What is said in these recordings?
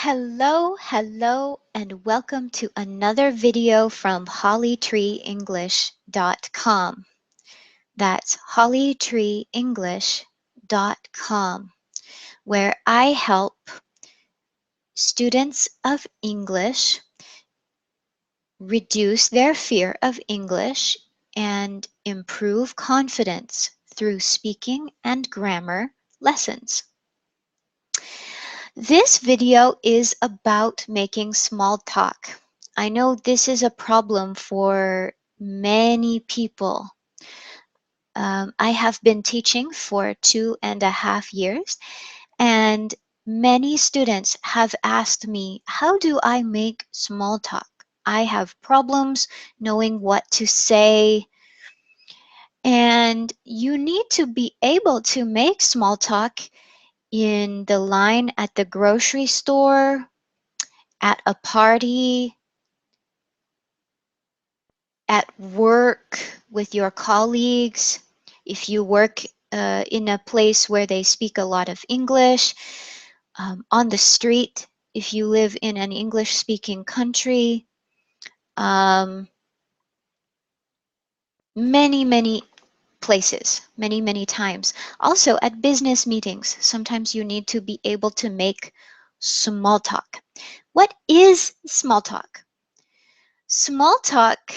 Hello, and welcome to another video from hollytreeenglish.com. That's hollytreeenglish.com, where I help students of English reduce their fear of English and improve confidence through speaking and grammar lessons. This video is about making small talk. I know this is a problem for many people. I have been teaching for 2.5 years, and many students have asked me, how do I make small talk? I have problems knowing what to say, and you need to be able to make small talk in the line at the grocery store, at a party, at work with your colleagues, if you work in a place where they speak a lot of English, on the street, if you live in an English-speaking country, many places, many times. Also at business meetings, sometimes you need to be able to make small talk. What is small talk? Small talk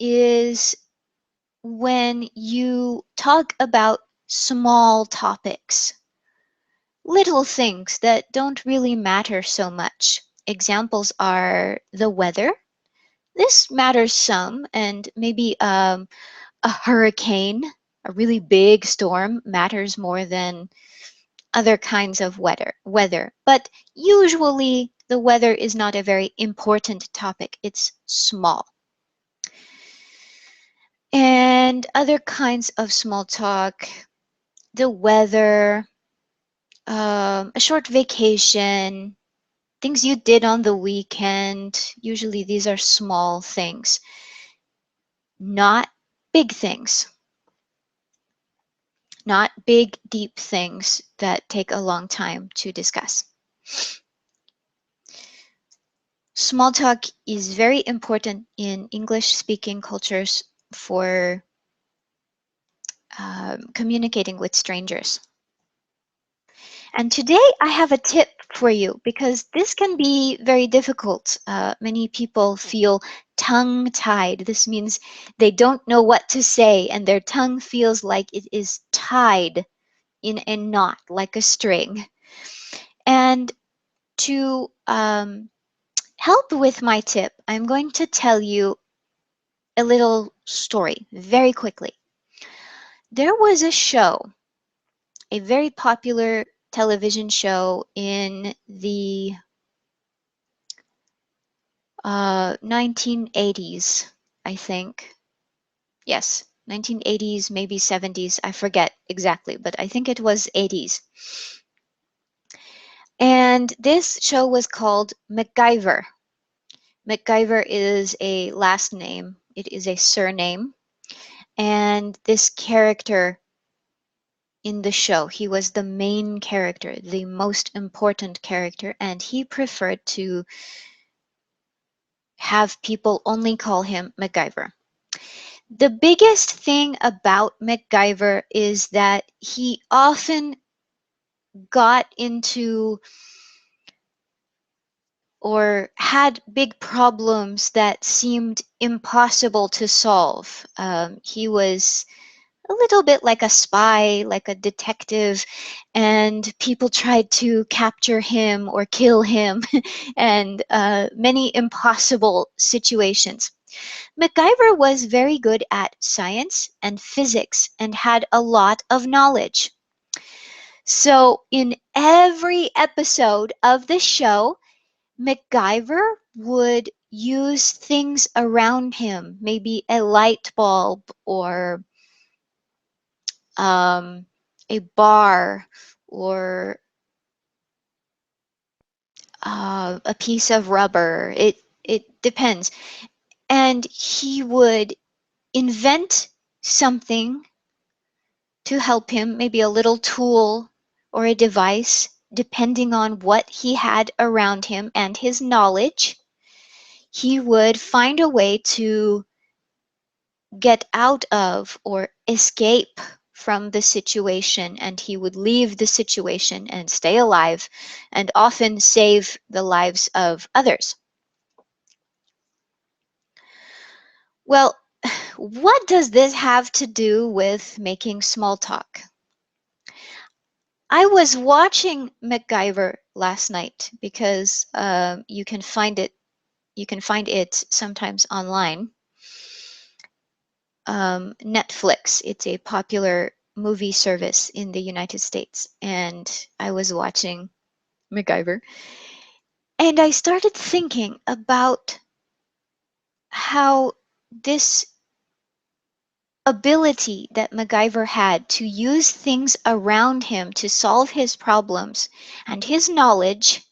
is when you talk about small topics, little things that don't really matter so much. Examples are the weather. This matters some, and maybe a hurricane, a really big storm, matters more than other kinds of weather. But usually the weather is not a very important topic. It's small. And other kinds of small talk, the weather, a short vacation, things you did on the weekend. Usually these are small things, not big things, not big, deep things that take a long time to discuss. Small talk is very important in English-speaking cultures for communicating with strangers. And today I have a tip for you because this can be very difficult. Many people feel tongue-tied. This means they don't know what to say and their tongue feels like it is tied in a knot, like a string. And to help with my tip, I'm going to tell you a little story very quickly. There was a show, a very popular television show in the 1980s, I think. Yes, 1980s, maybe 70s, I forget exactly, but I think it was 80s. And this show was called MacGyver. MacGyver is a last name, it is a surname. And this character in the show, he was the main character, the most important character, and he preferred to have people only call him MacGyver. The biggest thing about MacGyver is that he often got into or had big problems that seemed impossible to solve. He was a little bit like a spy, like a detective, and people tried to capture him or kill him, and many impossible situations. MacGyver was very good at science and physics and had a lot of knowledge. So in every episode of the show, MacGyver would use things around him, maybe a light bulb or a bar or a piece of rubber. It depends. And he would invent something to help him, maybe a little tool or a device depending on what he had around him and his knowledge, he would find a way to get out of or escape from the situation, and he would leave the situation and stay alive and often save the lives of others. Well, what does this have to do with making small talk? I was watching MacGyver last night because you can find it sometimes online. Netflix, it's a popular movie service in the United States, and I was watching MacGyver, and I started thinking about how this ability that MacGyver had to use things around him to solve his problems and his knowledge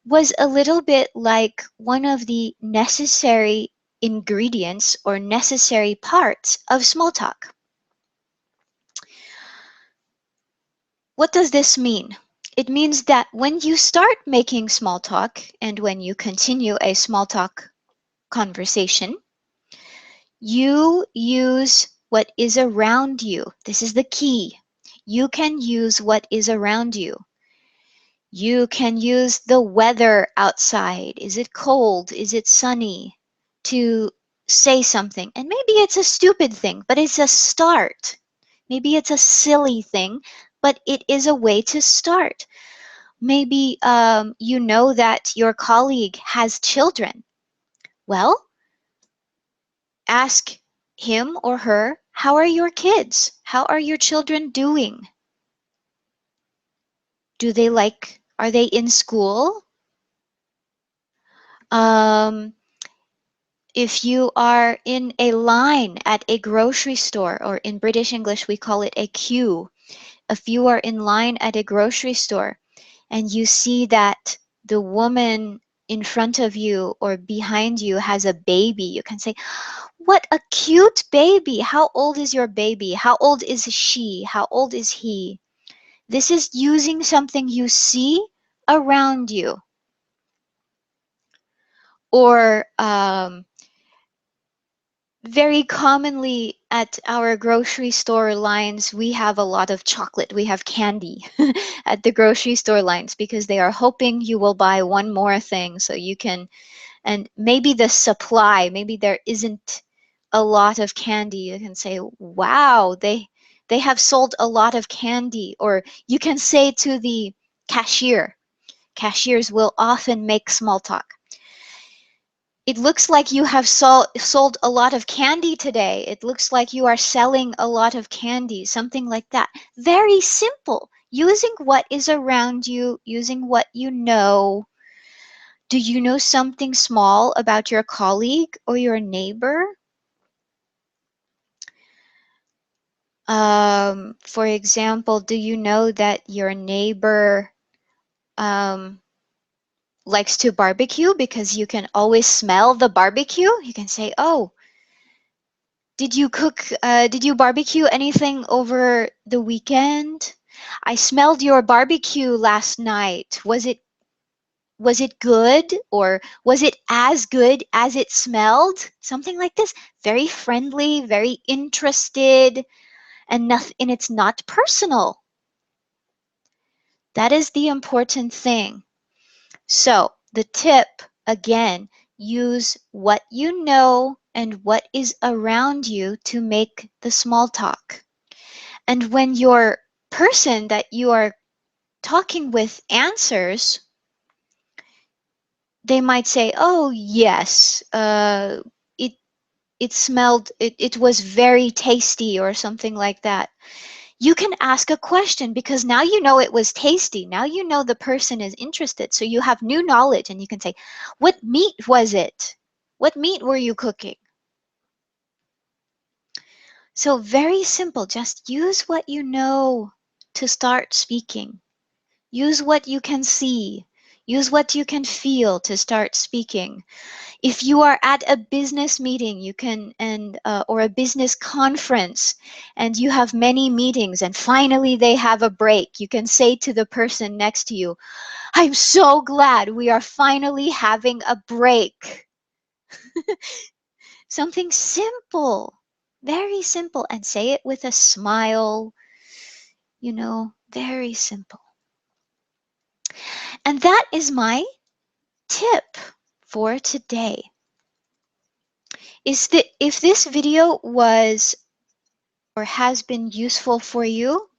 was a little bit like one of the necessary ingredients or necessary parts of small talk. What does this mean? It means that when you start making small talk and when you continue a small talk conversation, you use what is around you. This is the key. You can use what is around you. You can use the weather outside. Is it cold? Is it sunny? To say something. And maybe it's a stupid thing, but it's a start. Maybe it's a silly thing, but it is a way to start. Maybe you know that your colleague has children. Well, ask him or her, how are your kids? How are your children doing? Are they in school? Um, if you are in a line at a grocery store, or in British English, we call it a queue. If you are in line at a grocery store and you see that the woman in front of you or behind you has a baby, you can say, what a cute baby. How old is your baby? How old is she? How old is he? This is using something you see around you. Or very commonly at our grocery store lines, we have a lot of chocolate. We have candy at the grocery store lines because they are hoping you will buy one more thing so you can, and maybe the supply, maybe there isn't a lot of candy. You can say, wow, they have sold a lot of candy. Or you can say to the cashier, cashiers will often make small talk. It looks like you have sold a lot of candy today. It looks like you are selling a lot of candy, something like that. Very simple. Using what is around you, using what you know. Do you know something small about your colleague or your neighbor? For example, do you know that your neighbor um, likes to barbecue because you can always smell the barbecue? You can say, oh, did you barbecue anything over the weekend? I smelled your barbecue last night. Was it good, or was it as good as it smelled? Something like this. Very friendly, very interested, and nothing, and it's not personal. That is the important thing. So the tip, again, use what you know and what is around you to make the small talk. And when your person that you are talking with answers, they might say, oh, yes, it, it was very tasty, or something like that. You can ask a question because now you know it was tasty. Now you know the person is interested. So you have new knowledge, and you can say, what meat was it? What meat were you cooking? So very simple. Just use what you know to start speaking. Use what you can see. Use what you can feel to start speaking. If you are at a business meeting, you can, or a business conference, and you have many meetings, and finally they have a break, you can say to the person next to you, I'm so glad we are finally having a break. Something simple, very simple, and say it with a smile, very simple. And that is my tip for today. Is that if this video was or has been useful for you,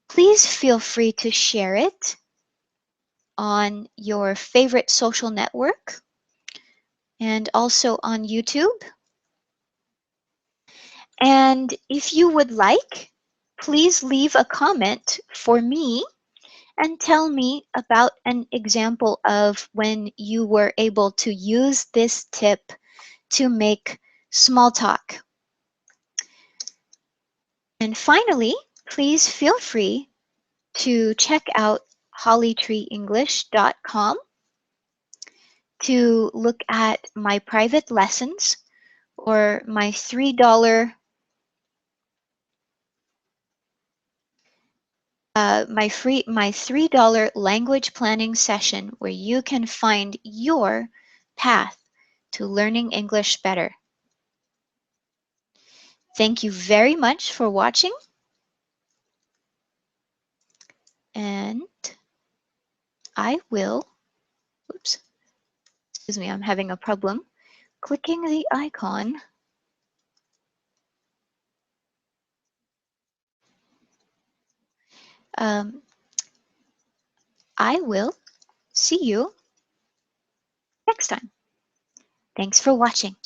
please feel free to share it on your favorite social network and also on YouTube. And if you would like, please leave a comment for me and tell me about an example of when you were able to use this tip to make small talk. And finally, please feel free to check out hollytreeenglish.com to look at my private lessons or my my $3 language planning session where you can find your path to learning English better. Thank you very much for watching, and I will, oops, excuse me, I'm having a problem clicking the icon. I will see you next time. Thanks for watching.